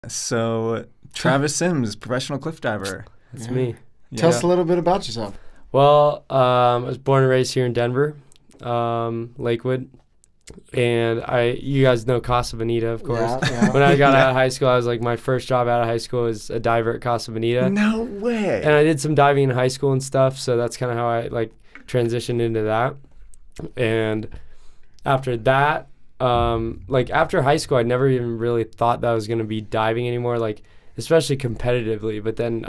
So Travis Sims, professional cliff diver. That's me. Tell us a little bit about yourself. Well, I was born and raised here in Denver, Lakewood. And you guys know Casa Bonita, of course. Yeah. When I got out of high school, I was like, my first job out of high school was a diver at Casa Bonita. No way. And I did some diving in high school and stuff, so that's kind of how I like transitioned into that. And after that, like after high school, I never even really thought that I was going to be diving anymore, like especially competitively. But then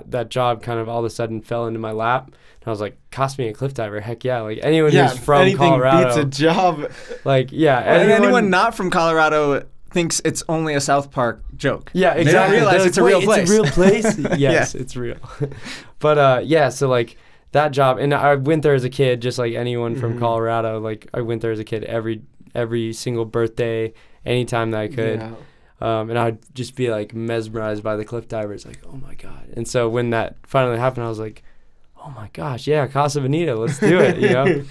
that job kind of all of a sudden fell into my lap. And I was like, cost me a cliff diver. Heck yeah. Like anyone who's from Colorado. Beats a job. Like, yeah. Anyone not from Colorado thinks it's only a South Park joke. Yeah, exactly. They don't realize it's a real place. It's a real place? Yes, it's real. But yeah, so like that job, and I went there as a kid, just like anyone from Colorado. Like I went there as a kid every single birthday, anytime that I could. Yeah. And I'd just be like mesmerized by the cliff divers, like, oh my God. And so when that finally happened, I was like, oh my gosh, yeah, Casa Bonita, let's do it, you know?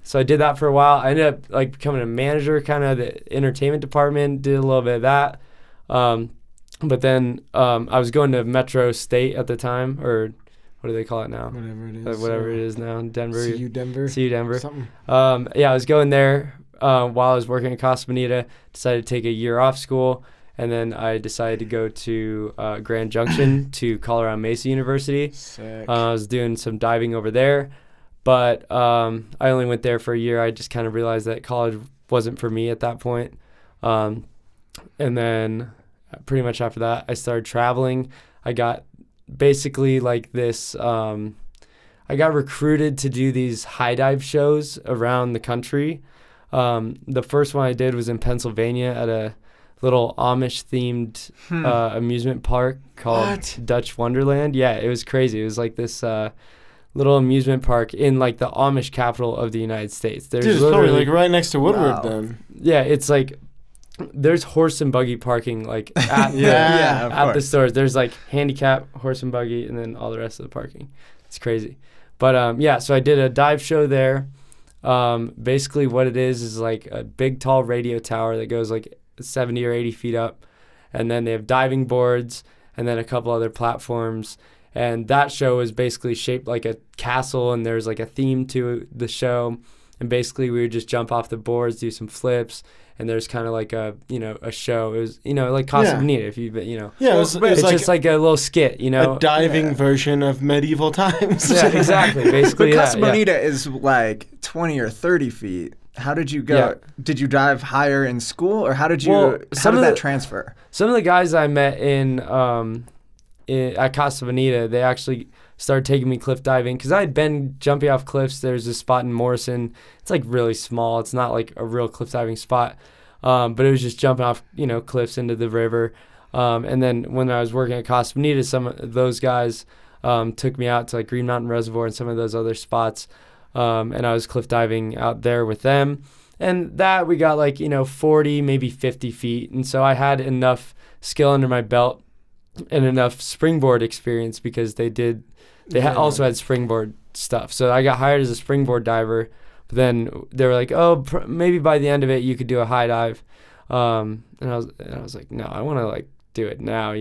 So I did that for a while. I ended up like becoming a manager, kind of the entertainment department, did a little bit of that. But then I was going to Metro State at the time, or what do they call it now? Whatever it is. Now, Denver. CU Denver. CU Denver. Something. Yeah, I was going there while I was working at Casa Bonita, decided to take a year off school. And then I decided to go to Grand Junction to Colorado Mesa University. Sick. I was doing some diving over there, but I only went there for a year. I just kind of realized that college wasn't for me at that point. And then pretty much after that, I started traveling. I got basically like this, I got recruited to do these high dive shows around the country. The first one I did was in Pennsylvania at a little Amish-themed amusement park called Dutch Wonderland. Yeah, it was crazy. It was like this little amusement park in like the Amish capital of the United States. There's Dude, it's probably like right next to Woodward then. Yeah, it's like there's horse and buggy parking like at at the stores. There's like handicap, horse and buggy, and then all the rest of the parking. It's crazy. But yeah, so I did a dive show there. Basically what it is like a big tall radio tower that goes like 70 or 80 feet up, and then they have diving boards and then a couple other platforms, and that show is basically shaped like a castle, and there's like a theme to the show, and basically we would just jump off the boards, do some flips, and there's kind of like a a show. It was like Casa Bonita, if you Yeah, it's like just like a little skit, a diving version of medieval times. Yeah, exactly. Basically, but Casa Bonita is like 20 or 30 feet. How did you go? Yeah. Did you dive higher in school, or how did that transfer? Some of the guys I met at Casa Bonita, they actually started taking me cliff diving because I had been jumping off cliffs. There's this spot in Morrison. It's like really small. It's not like a real cliff diving spot, but it was just jumping off cliffs into the river. And then when I was working at Casa Bonita, some of those guys took me out to like Green Mountain Reservoir and some of those other spots. And I was cliff diving out there with them, and that we got like 40 maybe 50 feet, and so I had enough skill under my belt and enough springboard experience because they also had springboard stuff, so I got hired as a springboard diver. But then they were like, oh, maybe by the end of it you could do a high dive, and I was like, no, I want to like do it now,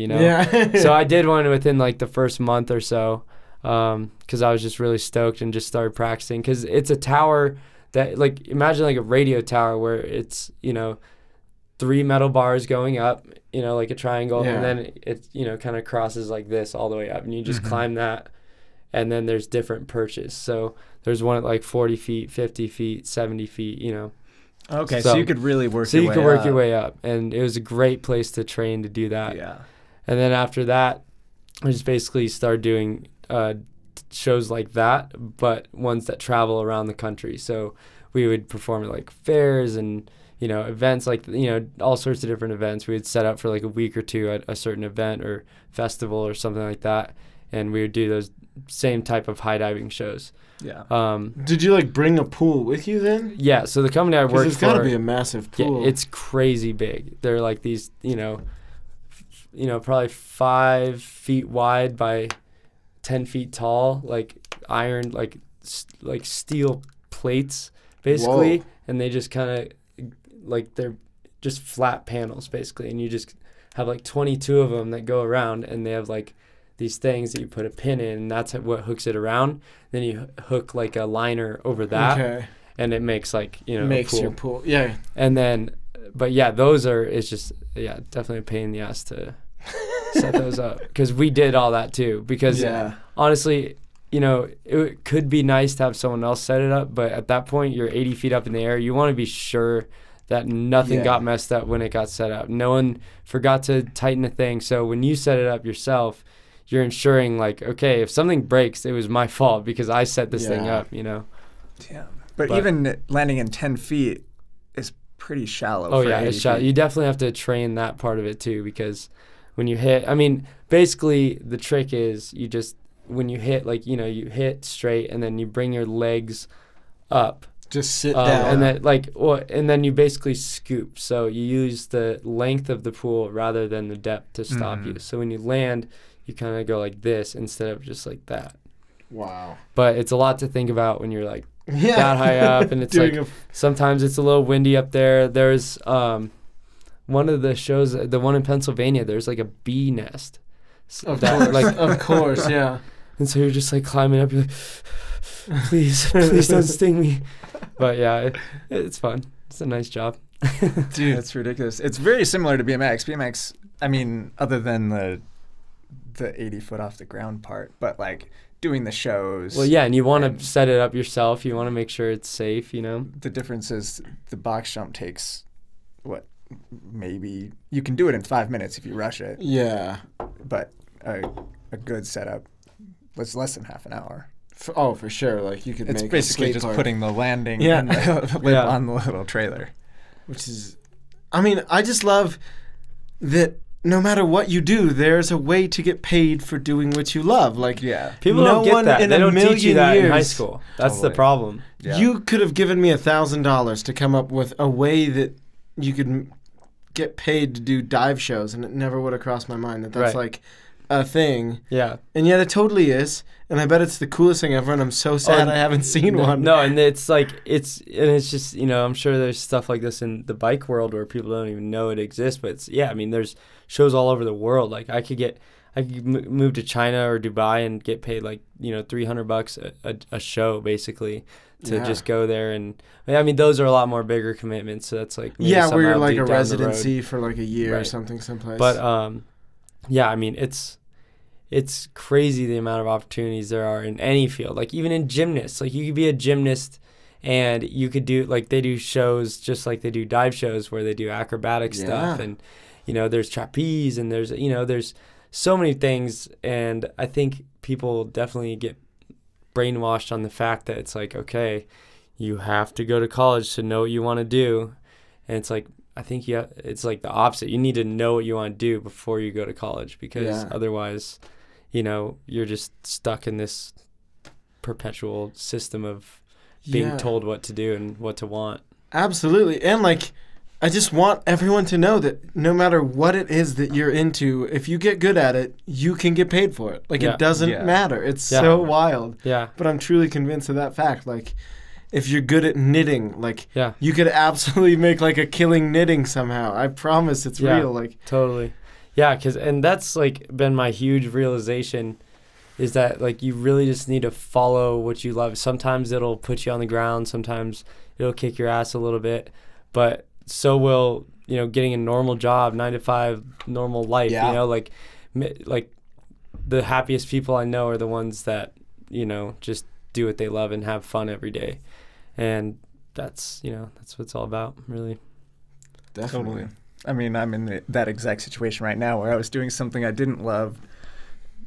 So I did one within like the first month or so. Because I was just really stoked and just started practicing, because it's a tower that, like, imagine like a radio tower where it's 3 metal bars going up, like a triangle, and then it kind of crosses like this all the way up, and you just climb that, and then there's different perches. So there's one at like 40 feet, 50 feet, 70 feet, Okay, so you could really work your way up. So you could work your way up, and it was a great place to train to do that. Yeah. And then after that, I just basically started doing shows like that, but ones that travel around the country. So we would perform at like fairs and events, like all sorts of different events. We would set up for like a week or two at a certain event or festival or something like that, and we would do those same type of high diving shows. Yeah. Did you like bring a pool with you then? Yeah. So the company I worked for, it's got to be a massive pool. Yeah, it's crazy big. They're like these, probably 5 feet wide by 10 feet tall, like iron, like steel plates, basically. Whoa. And they just kind of, like, they're just flat panels, basically. And you just have like 22 of them that go around, and they have like these things that you put a pin in, and that's what hooks it around. Then you hook like a liner over that, Okay. and it makes like, you know, Makes a pool. your pool. Yeah. And then, but yeah, it's just, yeah, definitely a pain in the ass to set those up, because we did all that too, because honestly, you know, it could be nice to have someone else set it up, but at that point you're 80 feet up in the air. You want to be sure that nothing got messed up when it got set up. No one forgot to tighten a thing. So when you set it up yourself, you're ensuring like, okay, if something breaks, it was my fault because I set this thing up, you know? Yeah. But even landing in 10 feet is pretty shallow. Oh, yeah, it's shallow. You definitely have to train that part of it too, because when you hit, I mean, basically the trick is you just, when you hit, like, you know, you hit straight and then you bring your legs up. Just sit down. And then, like, and then you basically scoop. So you use the length of the pool rather than the depth to stop you. So when you land, you kind of go like this instead of just like that. Wow. But it's a lot to think about when you're like that high up, and it's like sometimes it's a little windy up there. There's one of the shows, the one in Pennsylvania, there's like a bee nest. Of course, like, of course, yeah. And so you're just like climbing up, you're like, please don't sting me. But yeah, it's fun. It's a nice job. Dude, that's ridiculous. It's very similar to BMX. BMX, I mean, other than the 80 foot off the ground part, but like doing the shows. Well, yeah, and you want to set it up yourself. You want to make sure it's safe, you know? The difference is the box jump takes, what, maybe, you can do it in 5 minutes if you rush it. Yeah. But a good setup was less than half an hour. For sure. Like, you could it's make basically just putting the landing and the lip on the little trailer. Which is, I mean, I just love that no matter what you do, there's a way to get paid for doing what you love. Like, people don't get that. They don't teach you that in high school. That's the problem. Yeah. You could have given me $1,000 to come up with a way that you could get paid to do dive shows, and it never would have crossed my mind that that's like a thing. Yeah. And yet it totally is. And I bet it's the coolest thing ever, and I'm so sad I haven't seen one. No, and it's like, it's just, you know, I'm sure there's stuff like this in the bike world where people don't even know it exists, but it's, I mean, there's shows all over the world. Like, I could move to China or Dubai and get paid like, you know, $300 a show basically to just go there. And I mean, those are a lot more bigger commitments. So that's like, maybe where you're I'll like do a down residency for like a year or something someplace. But I mean, it's crazy the amount of opportunities there are in any field. Like, even in gymnasts, like, you could be a gymnast and you could do, like, they do shows just like they do dive shows where they do acrobatic stuff, and, you know, there's trapeze, and there's, you know, there's so many things. And I think people definitely get brainwashed on the fact that it's like, okay, you have to go to college to know what you want to do. And it's like, I think it's like the opposite. You need to know what you want to do before you go to college, because otherwise, you know, you're just stuck in this perpetual system of being told what to do and what to want. Absolutely. And like, I just want everyone to know that no matter what it is that you're into, if you get good at it, you can get paid for it. Like, it doesn't matter. It's so wild. Yeah. But I'm truly convinced of that fact. Like, if you're good at knitting, like, you could absolutely make like a killing knitting somehow. I promise it's real. Like, totally. Yeah, and that's like been my huge realization, is that like you really just need to follow what you love. Sometimes it'll put you on the ground, sometimes it'll kick your ass a little bit, but so will, you know, getting a normal job, 9 to 5, normal life. You know, like the happiest people I know are the ones that, you know, just do what they love and have fun every day. And that's, you know, that's what it's all about, really. Definitely. Totally. I mean, I'm in that exact situation right now where I was doing something I didn't love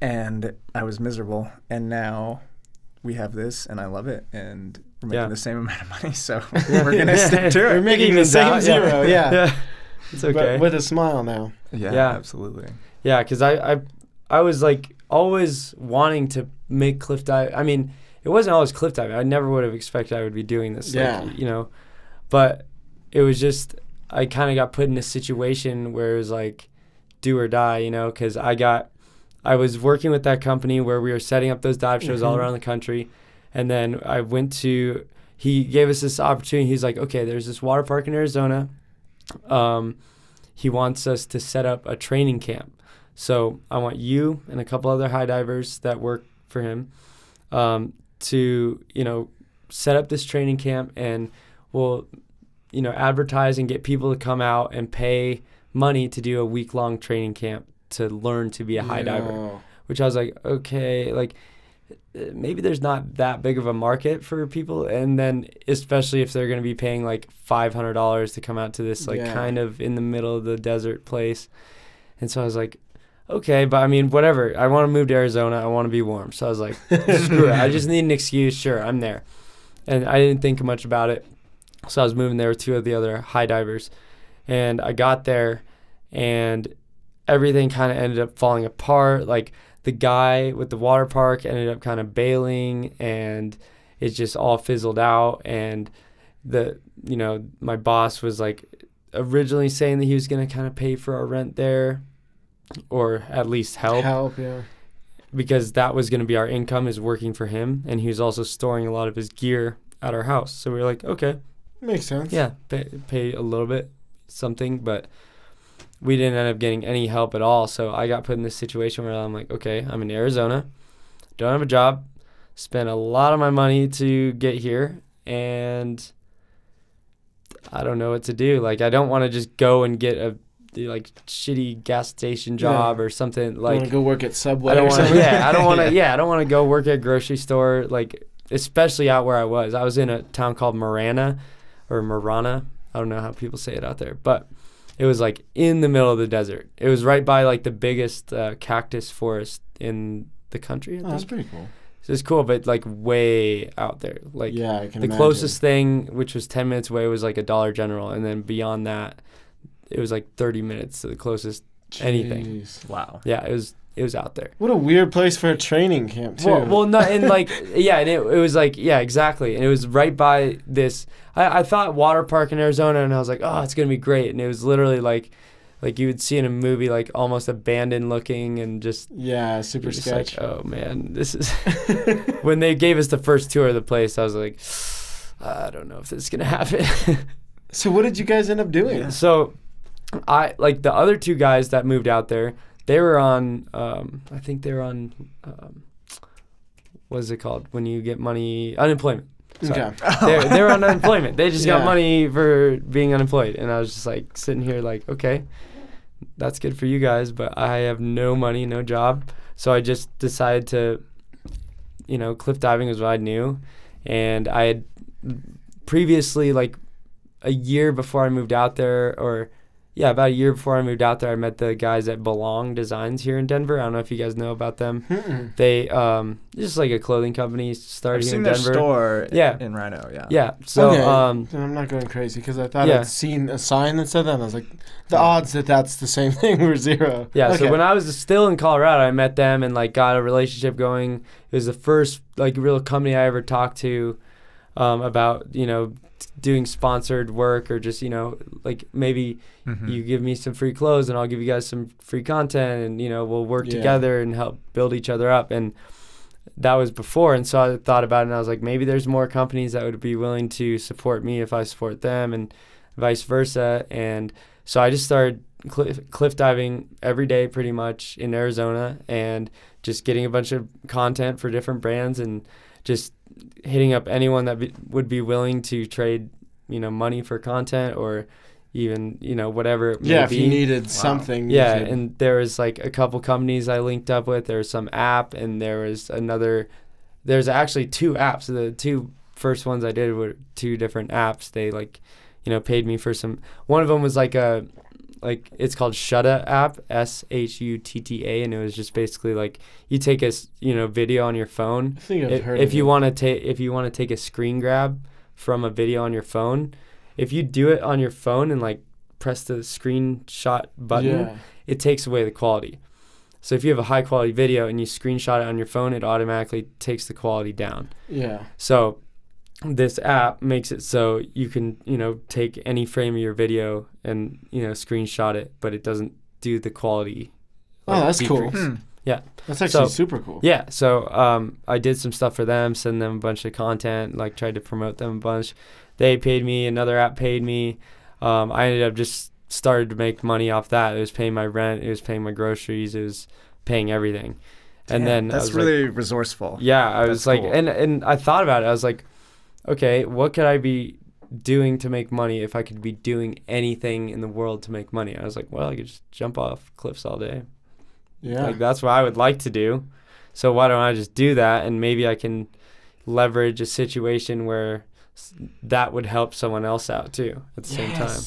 and I was miserable. And now we have this and I love it, and we're making the same amount of money. So we're going to stick to it. We're making the same zero. Yeah. It's okay. But with a smile now. Yeah, absolutely. Yeah, because I was like always wanting to make cliff dive. I mean, it wasn't always cliff diving. I never would have expected I would be doing this. Like, you know, but it was just, I kind of got put in a situation where it was like do or die, you know, because I was working with that company where we were setting up those dive shows all around the country. And then he gave us this opportunity. He's like, okay, there's this water park in Arizona. he wants us to set up a training camp. So I want you and a couple other high divers that work for him to, set up this training camp, and we'll, advertise and get people to come out and pay money to do a week-long training camp to learn to be a high diver. Which I was like, okay, like maybe there's not that big of a market for people, and then especially if they're going to be paying like $500 to come out to this kind of in the middle of the desert place. And so I was like, okay, but I mean, whatever. I want to move to Arizona. I want to be warm. So I was like, screw it. I just need an excuse. Sure, I'm there. And I didn't think much about it. So I was moving there with 2 of the other high divers. And I got there, and everything kind of ended up falling apart. Like, the guy with the water park ended up kind of bailing, and it just all fizzled out. And my boss was like originally saying that he was going to kind of pay for our rent there, or at least help, yeah, because that was going to be our income, is working for him, and he was also storing a lot of his gear at our house. So we were like, okay, makes sense. Yeah, pay a little bit, something, but we didn't end up getting any help at all. So I got put in this situation where I'm like, okay, I'm in Arizona, don't have a job, spent a lot of my money to get here, and I don't know what to do. Like, I don't want to just go and get a shitty gas station job or something. Like, want to go work at Subway? I don't want to. Yeah, I don't want to. Yeah, I don't want to go work at a grocery store. Like, especially out where I was. I was in a town called Marana. I don't know how people say it out there, but it was like in the middle of the desert. It was right by like the biggest cactus forest in the country. Oh, that's pretty cool. So it's cool, but like way out there. Like, yeah, I can the imagine. Closest thing, which was 10 minutes away, was like a Dollar General, and then beyond that, it was like 30 minutes to the closest anything. Wow. Yeah, it was out there. What a weird place for a training camp too. Well, no, and like, yeah, and it was like, yeah, exactly, and it was right by this. I thought water park in Arizona, and I was like, oh, it's gonna be great, and it was literally like you would see in a movie, like almost abandoned looking, and just super sketch. Like, oh man, this is. When they gave us the first tour of the place, I was like, I don't know if this is gonna happen. So what did you guys end up doing? Yeah. So, the other 2 guys that moved out there, they were on, I think they were on, what is it called? When you get money, unemployment. Sorry. Okay. They were on unemployment. They just got money for being unemployed. And I was just like sitting here like, okay, that's good for you guys, but I have no money, no job. So I just decided to, cliff diving was what I knew. And I had previously, like, a year before I moved out there, about a year before I moved out there, I met the guys at Belong Designs here in Denver. I don't know if you guys know about them. Mm-mm. They just like a clothing company started here in Denver. I've seen their store in Rhino, yeah. Yeah. So okay. I'm not going crazy because I thought I'd seen a sign that said that, and I was like, the odds that that's the same thing were 0. Yeah, okay. So when I was still in Colorado, I met them and like got a relationship going. It was the first like real company I ever talked to about, doing sponsored work, or just, like maybe you give me some free clothes and I'll give you guys some free content, and, we'll work together and help build each other up. And that was before. And so I thought about it, and I was like, maybe there's more companies that would be willing to support me if I support them, and vice versa. And so I just started cliff diving every day pretty much in Arizona, and just getting a bunch of content for different brands, and just hitting up anyone that would be willing to trade, money for content, or even, whatever it may be. If you needed something. Yeah, and there was like a couple companies I linked up with. There was some app, and there's actually 2 apps. The 2 first ones I did were 2 different apps. They paid me for some. One of them was it's called Shutta app, SHUTTA, and it was just basically like you take a video on your phone. I think I've heard if you want to take a screen grab from a video on your phone, if you do it on your phone and like press the screenshot button, it takes away the quality. So if you have a high quality video and you screenshot it on your phone, it automatically takes the quality down. Yeah. So this app makes it so you can, take any frame of your video and, screenshot it, but it doesn't do the quality. Oh, that's decrease. cool. Yeah. That's actually super cool. Yeah. So I did some stuff for them, send them a bunch of content, tried to promote them a bunch. They paid me. Another app paid me. I ended up just started to make money off that. It was paying my rent. It was paying my groceries. It was paying everything. And then that's really resourceful. Yeah, I was like, cool. and I thought about it. I was like, okay, what could I be doing to make money if I could be doing anything in the world to make money? I was like, well, I could just jump off cliffs all day. Yeah. Like, that's what I would like to do. So why don't I just do that? And maybe I can leverage a situation where that would help someone else out too at the same time.